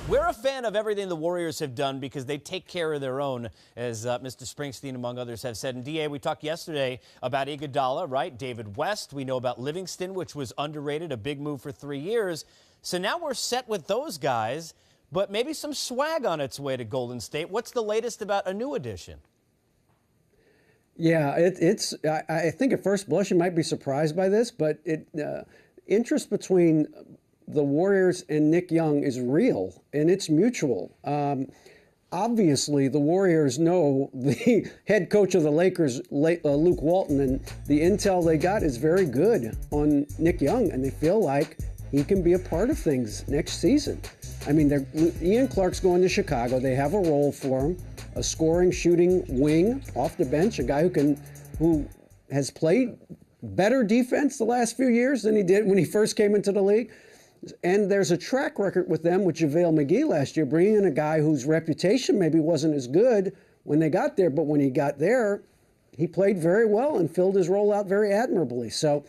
We're a fan of everything the Warriors have done because they take care of their own, as Mr. Springsteen, among others, have said. And, D.A., we talked yesterday about Iguodala, right? David West. We know about Livingston, which was underrated, a big move for 3 years. So now we're set with those guys, but maybe some swag on its way to Golden State. What's the latest about a new addition? Yeah, I think at first blush you might be surprised by this, but interest between the Warriors and Nick Young is real, and it's mutual. Obviously, the Warriors know the head coach of the Lakers, Luke Walton, and the intel they got is very good on Nick Young, and they feel like he can be a part of things next season. I mean, Ian Clark's going to Chicago. They have a role for him, a scoring, shooting wing off the bench, a guy who has played better defense the last few years than he did when he first came into the league. And there's a track record with them with JaVale McGee last year, bringing in a guy whose reputation maybe wasn't as good when they got there, but when he got there, he played very well and filled his role out very admirably. So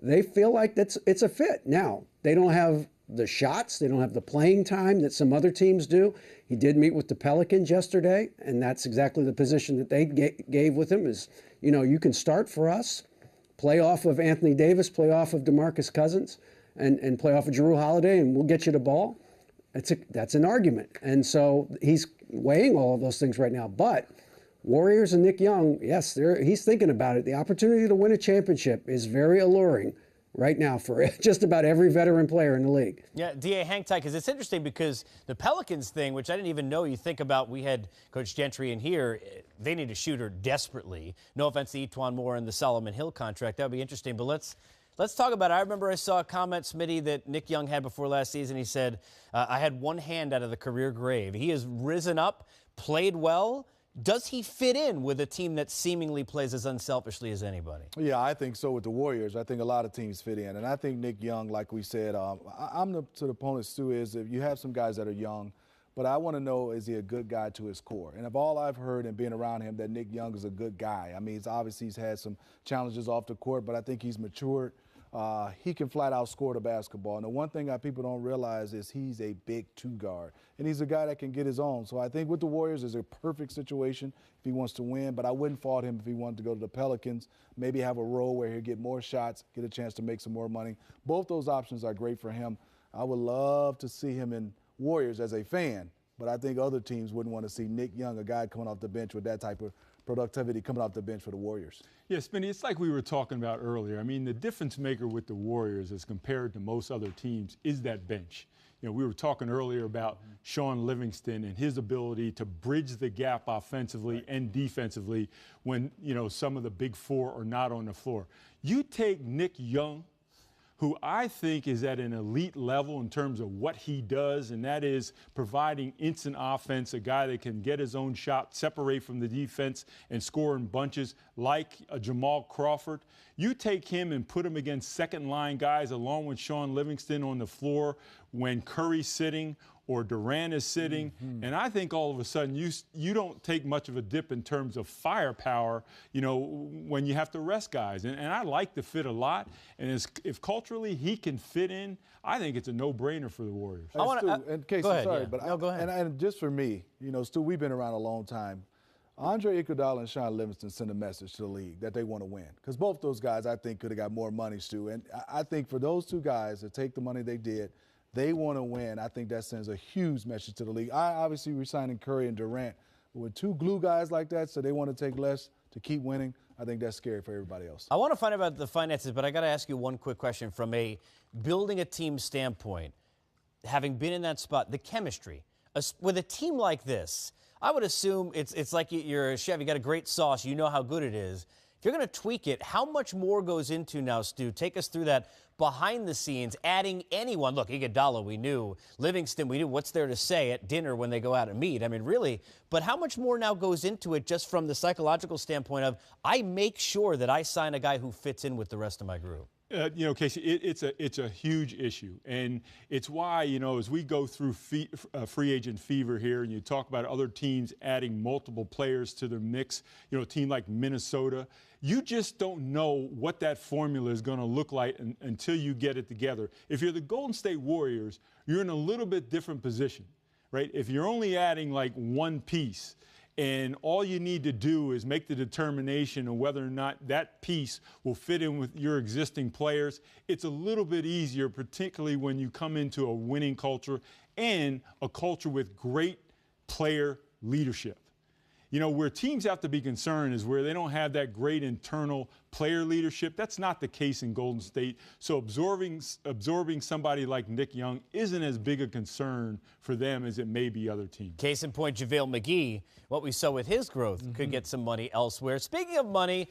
they feel like it's a fit. Now, they don't have the shots, they don't have the playing time that some other teams do. He did meet with the Pelicans yesterday, and that's exactly the position that they gave with him is, you can start for us, play off of Anthony Davis, play off of DeMarcus Cousins, and play off of Jrue Holiday, and we'll get you the ball. That's an argument. And so he's weighing all of those things right now. But Warriors and Nick Young, yes, he's thinking about it. The opportunity to win a championship is very alluring right now for just about every veteran player in the league. Yeah, D.A., hang tight, because it's interesting because the Pelicans thing, which I didn't even know, you think about, we had Coach Gentry in here, they need a shooter desperately. No offense to Etuan Moore and the Solomon Hill contract. That would be interesting. But let's talk about it. I remember I saw a comment, Smitty, that Nick Young had before last season. He said, I had one hand out of the career grave. He has risen up, played well. Does he fit in with a team that seemingly plays as unselfishly as anybody? Yeah, I think so with the Warriors. I think a lot of teams fit in. And I think Nick Young, like we said, I'm to the opponents too, is if you have some guys that are young, but I want to know, is he a good guy to his core? And of all I've heard and being around him, that Nick Young is a good guy. I mean, he's had some challenges off the court, but I think he's matured. He can flat out score the basketball. And the one thing that people don't realize is he's a big two guard. And he's a guy that can get his own. So I think with the Warriors is a perfect situation if he wants to win. But I wouldn't fault him if he wanted to go to the Pelicans, maybe have a role where he'll get more shots, get a chance to make some more money. Both those options are great for him. I would love to see him in Warriors as a fan. But I think other teams wouldn't want to see Nick Young, a guy coming off the bench with that type of productivity coming off the bench for the Warriors. Yeah, Spinny, it's like we were talking about earlier. I mean, the difference maker with the Warriors as compared to most other teams is that bench. We were talking earlier about Sean Livingston and his ability to bridge the gap offensively and defensively when, some of the big four are not on the floor. You take Nick Young, who I think is at an elite level in terms of what he does, and that is providing instant offense, a guy that can get his own shot, separate from the defense, and score in bunches like a Jamal Crawford. You take him and put him against second-line guys along with Sean Livingston on the floor when Curry's sitting or Durant is sitting, and I think all of a sudden you don't take much of a dip in terms of firepower, when you have to rest guys. And I like the fit a lot, and if culturally he can fit in, I think it's a no-brainer for the Warriors. And Casey, go ahead, sorry, yeah. but no, go ahead. And just for me, Stu, we've been around a long time. Andre Iguodala and Sean Livingston sent a message to the league that they want to win. Because both those guys, I think, could have got more money, Stu. And I think for those two guys to take the money they did, they want to win. I think that sends a huge message to the league. I obviously re-signing Curry and Durant. But with two glue guys like that, so they want to take less to keep winning, I think that's scary for everybody else. I want to find out about the finances, but I got to ask you one quick question from a building a team standpoint. Having been in that spot, the chemistry. With a team like this, I would assume it's like you're a chef. You got a great sauce. You know how good it is. If you're going to tweak it, how much more goes into now, Stu? Take us through that behind the scenes, adding anyone. Look, Iguodala, we knew. Livingston, we knew. What's there to say at dinner when they go out and meet? I mean, really. But how much more now goes into it just from the psychological standpoint of I make sure that I sign a guy who fits in with the rest of my group? Casey, it's a huge issue, and it's why, as we go through free agent fever here, and you talk about other teams adding multiple players to their mix, a team like Minnesota, You just don't know what that formula is going to look like until you get it together. If you're the Golden State Warriors, you're in a little bit different position, right? If you're only adding like one piece, and all you need to do is make the determination of whether or not that piece will fit in with your existing players, it's a little bit easier, particularly when you come into a winning culture and a culture with great player leadership. You know, where teams have to be concerned is where they don't have that great internal player leadership. That's not the case in Golden State. So absorbing somebody like Nick Young isn't as big a concern for them as it may be other teams. Case in point, JaVale McGee, what we saw with his growth could get some money elsewhere. Speaking of money,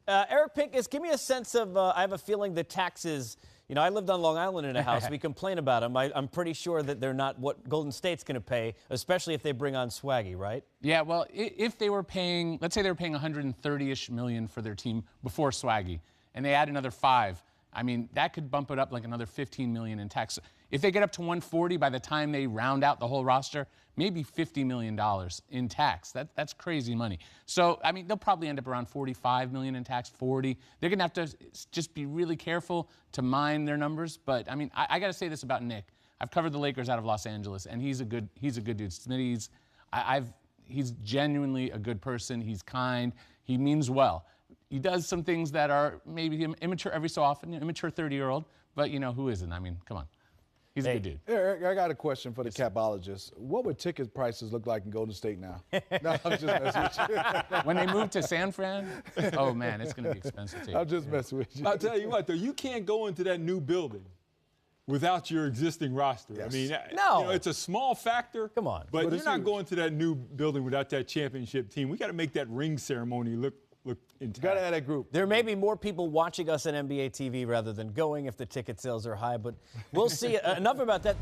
Eric Pincus, give me a sense of, I have a feeling the taxes, you know, I lived on Long Island in a house. We complain about them. I'm pretty sure that they're not what Golden State's going to pay, especially if they bring on Swaggy, right? Yeah, well, if they were paying, let's say they were paying $130-ish million for their team before Swaggy, and they add another 5, I mean, that could bump it up like another $15 million in tax. If they get up to 140 by the time they round out the whole roster, maybe $50 million in tax. That's crazy money. So, I mean, they'll probably end up around $45 million in tax, 40. They're going to have to just be really careful to mine their numbers. But, I mean, I got to say this about Nick. I've covered the Lakers out of Los Angeles, and he's a good dude. Smitty's, he's genuinely a good person. He's kind. He means well. He does some things that are maybe immature every so often, immature 30-year-old, but, you know, who isn't? I mean, come on. He's a good dude. Eric, I got a question for the capologist. What would ticket prices look like in Golden State now? No, I'm just messing with you. When they move to San Fran, oh, man, it's going to be expensive, too. I'm just messing with you. I'll tell you what, though, you can't go into that new building without your existing roster. Yes. I mean, no. You know, it's a small factor. Come on. But you're it's not huge. going to that new building without that championship team. We got to make that ring ceremony look intact. Got to have that group. There may be more people watching us on NBA TV rather than going if the ticket sales are high, but we'll see. Enough about that.